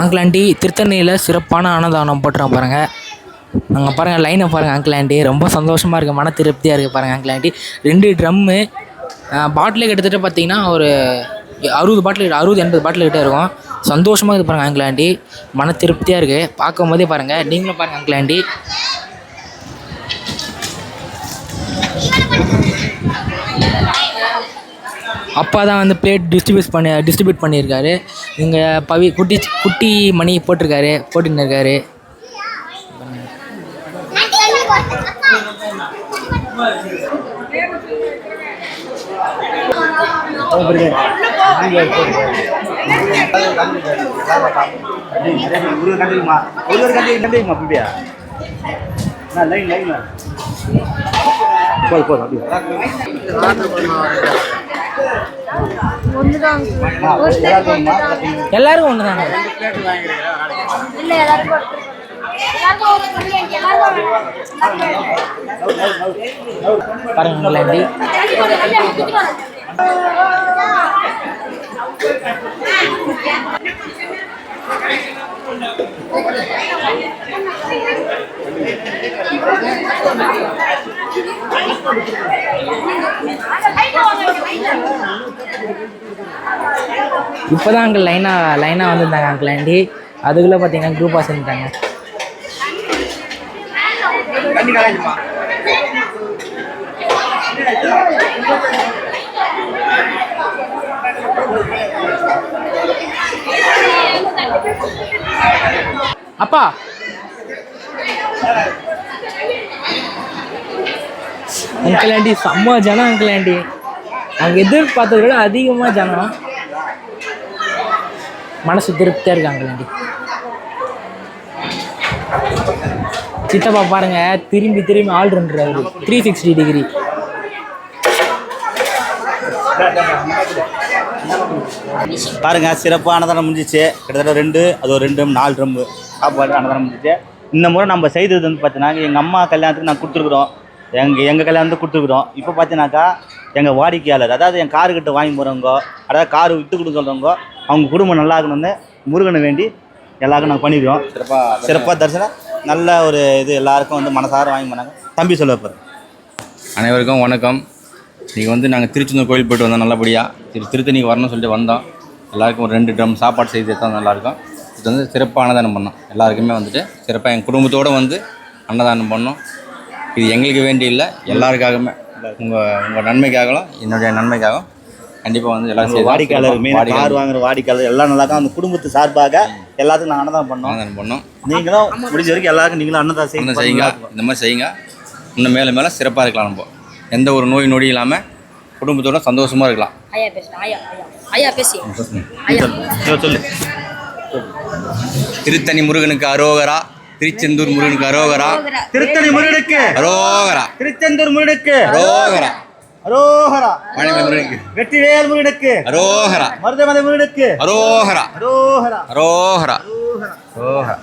Uncle aunty திருத்தணியில் சிறப்பான அன்னதானம் போட்டுறோம் பாருங்கள். அங்கே பாருங்கள், லைனை பாருங்கள் அங்கிள் ஆண்டி. ரொம்ப சந்தோஷமாக இருக்குது, மன திருப்தியாக இருக்குது பாருங்கள் அங்கிள் ஆண்டி. 2 ட்ரம்மு பாட்டிலே கிட்டத்தட்ட பார்த்தீங்கன்னா ஒரு 60 பாட்டில் 60-80 பாட்டில் கிட்டே இருக்கும். சந்தோஷமாக இருக்குது பாருங்கள் அங்கிள் ஆண்டி. மன திருப்தியாக இருக்குது பார்க்கும் போதே பாருங்கள். நீங்களும் பாருங்கள் அங்கிள் ஆண்டி. அப்பா தான் வந்து பிளேட் டிஸ்ட்ரிபியூட் பண்ணியிருக்காரு. இங்கே குட்டி மணி போட்டுன்னு இருக்காரு. எல்லாருக்கும் ஒண்ணுதாங்க. பாருங்க, இப்போதான் அங்கே லைனாக வந்துருந்தாங்க அங்கிள் ஆண்டி. அதுக்குள்ளே பார்த்தீங்கன்னா குரூப்பாக சேர்ந்துட்டாங்க. அப்பா அங்கிள் ஆண்டி செம்ம ஜனம் அங்கிள் ஆண்டி. அங்கே எதிர்பார்த்ததை விட அதிகமாக ஜனம். மனசு திருப்தியாக இருக்கு அங்கிள் ஆண்டி. சித்தப்பா பாருங்க, திரும்பி ஆள் இருந்துறாரு 360 டிகிரி. பாருங்க, சிறப்பாக அன்னதானம் முடிஞ்சிச்சு. கிட்டத்தட்ட 2 அது ஒரு 2 4 ட்ரம்மு சாப்பாடு அன்னதானம் முடிஞ்சிச்சு. இந்த முறை நம்ம செய்தது வந்து பார்த்தீங்கன்னா, எங்கள் அம்மா கல்யாணத்துக்கு நாங்கள் கொடுத்துருக்குறோம், எங்கள் கல்யாணத்துக்கு கொடுத்துருக்குறோம். இப்போ பார்த்தீங்கன்னாக்கா எங்கள் வாடிக்கையாளர், அதாவது என் காருக்கிட்ட வாங்கி போகிறவங்க, அதாவது காரு விற்று கொடுக்க சொல்கிறவங்க, அவங்க குடும்பம் நல்லா இருக்கணும்னு முருகனை வேண்டி எல்லாருக்கும் நாங்கள் பண்ணிடுவோம். சிறப்பாக தரிசனம் நல்ல ஒரு இது எல்லாருக்கும் வந்து மனசார வாங்கி போனாங்க. தம்பி சொல்லப்பார். அனைவருக்கும் வணக்கம். இன்றைக்கி வந்து நாங்கள் திருச்செந்தூர் கோயில் போய்ட்டு வந்தோம். நல்லபடியாக திருத்தணிக்கு வரணும்னு சொல்லிட்டு வந்தோம். எல்லாருக்கும் ஒரு 2 ட்ரம் சாப்பாடு செய்து எடுத்தால் நல்லாயிருக்கும். இது வந்து சிறப்பாக அன்னதானம் பண்ணோம். எல்லாருக்குமே வந்துட்டு சிறப்பாக எங்கள் குடும்பத்தோடு வந்து அன்னதானம் பண்ணோம். இது எங்களுக்கு வேண்டி இல்லை, எல்லாருக்காகவுமே, உங்கள் நன்மைக்காகவும் என்னுடைய நன்மைக்காகவும் கண்டிப்பாக வந்து எல்லாரும் வாடிக்கையாளர் மெயின் கார் வாங்குற வாடிக்கையாளர் எல்லாம் நல்லா தான் அந்த குடும்பத்து சார்பாக எல்லாத்துக்கும் நாங்கள் அன்னதானம் பண்ணோம். நீங்களும் முடிஞ்ச வரைக்கும் எல்லாருக்கும் நீங்களும் அன்னதானம் செய்யுங்க. இந்த மாதிரி செய்யுங்க. இன்னும் மேலே சிறப்பாக இருக்கலாம். நம்ம எந்த ஒரு நோய் நொடி இல்லாமல் குடும்பத்தோட சந்தோஷமாக இருக்கலாம். சொல்லு. திருத்தணி முருகனுக்கு அரோகரா, திருச்செந்தூர் முருகனுக்கு அரோகரா, திருத்தணி முருகனுக்கு அரோகரா, திருச்செந்தூர் முருகனுக்கு அரோகரா, அரோகரா, முருகனுக்கு வெற்றிவேல் முருகனுக்கு அரோகரா, மருதமலை முருகனுக்கு அரோகரா, அரோகரா, அரோகரா, அரோகரா.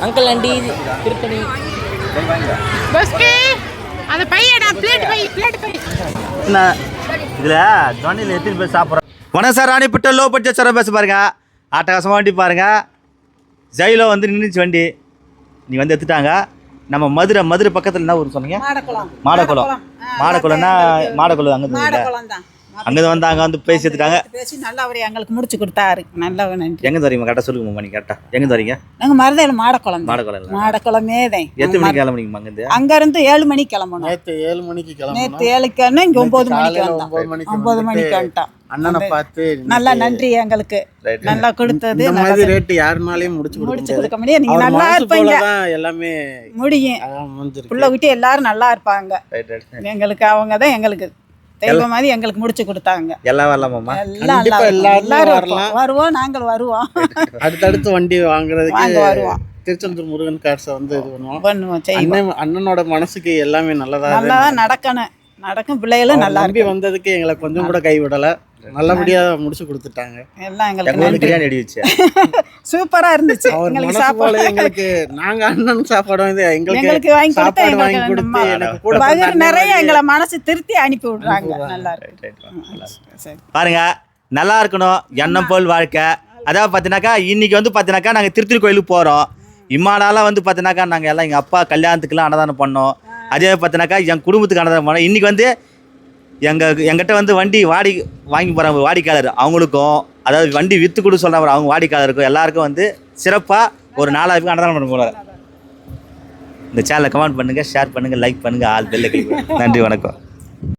அங்கிள் ஆண்டி திருத்தணி அந்த பையனா பிளேட் பை இதில் ஜொன்னில் எத்தனை பேர் சாப்பிட்றோம். வணக்கம் சார், ராணிப்பட்ட லோ பட்ஜெட் சார் பேச பாருங்க. அட்டகாசமாக வண்டி பாருங்கள். ஜெயிலோ வந்து நின்றுச்சு வண்டி, நீ வந்து எடுத்துட்டாங்க. நம்ம மதுரை பக்கத்தில் என்ன ஊர் சொன்னீங்க? மாடக்குளம்னா மாடக்குளம் அங்கே வந்தாங்க, வந்து பேசி எடுத்துட்டாங்க. பேசி நல்லா அவர் எங்களுக்கு முடிச்சு கொடுத்தாரு. நல்லா நன்றி. எங்கே வரீங்க கரெக்டாக சொல்லுங்க மணி கரெக்டாக எங்கே வரீங்க? நாங்கள் மருதையில் மாடக்குளமே தான். எத்தனை மணிக்கு கிளம்புனீங்க? அங்கேருந்து 7 மணிக்கு கிளம்பணும். நேற்று 7 மணிக்கு கிளம்பணும். நேற்று 7க்கு இங்கே 9 மணிக்கு வந்தோம். 9 மணிக்கு வந்துட்டோம். அண்ணனை பார்த்து நல்லா நன்றி. எங்களுக்கு நல்லா கொடுத்தது. இந்த மாதிரி ரேட் யாருனாலையும் முடிச்சு கொடுக்க முடியாது. நீங்க நல்லா இருப்பீங்க, எல்லாமே முடியும். புள்ள விட்டு எல்லாரும் நல்லா இருப்பாங்க. எங்களுக்கு அவங்க தான் எங்களுக்கு தெய்வம் மாதிரி எங்களுக்கு முடிச்சு கொடுத்தாங்க. எல்லாம் வரலாமா? எல்லாரும் வருவோம், நாங்கள் வருவோம். அடுத்தடுத்து வண்டி வாங்குறதுக்கு வருவோம். திருச்செந்தூர் முருகன் கார்ஸை வந்து இது பண்ணுவோம். அண்ணனோட மனசுக்கு எல்லாமே நல்லதா நடக்கும். பிள்ளைகளும் நல்லா நம்பி வந்ததுக்கு எங்களை கொஞ்சம் கூட கைவிடலை. நல்லபடியா முடிச்சு கொடுத்துட்டாங்க. எல்லாம் எங்களுக்கு பிரியாணி அடிச்சு சூப்பரா இருந்துச்சு. எங்களுக்கு சாப்பாடு, எங்களுக்கு நாங்க அண்ணன் சாப்பாடு வந்து எங்களுக்கு வாங்கி கொடுத்து எனக்கு கூட நிறைய எங்களை மனசு திருத்தி அனுப்பி விடுறாங்க. நல்லா இருக்கு. பாருங்க, நல்லா இருக்கணும், எண்ணம் போல் வாழ்க்கை. அதாவது பார்த்தீங்கன்னாக்கா இன்றைக்கி வந்து பார்த்தீங்கன்னாக்கா நாங்கள் திருத்தணி கோயிலுக்கு போகிறோம். இம்மாடாலாம் வந்து பார்த்தீங்கன்னாக்கா நாங்கள் எல்லாம் எங்கள் அப்பா கல்யாணத்துக்குலாம் அன்னதானம் பண்ணோம். அதே பார்த்தீங்கன்னாக்கா என் குடும்பத்துக்கு அன்னதானம் பண்ணோம். இன்றைக்கி வந்து எங்கிட்ட வந்து வண்டி வாங்கி போகிறாங்க வாடிக்கையாளர், அவங்களுக்கும் அதாவது வண்டி விற்று கொடு சொல்கிறாங்க அவங்க வாடிக்கையாளருக்கும் எல்லாருக்கும் வந்து சிறப்பாக ஒரு 4000 பேருக்கு அன்னதானம் பண்ண போகிறார். இந்த சேனலை கமெண்ட் பண்ணுங்கள், ஷேர் பண்ணுங்கள், லைக் பண்ணுங்கள், ஆல் பெல்லை கிளிக் பண்ணுங்கள். நன்றி, வணக்கம்.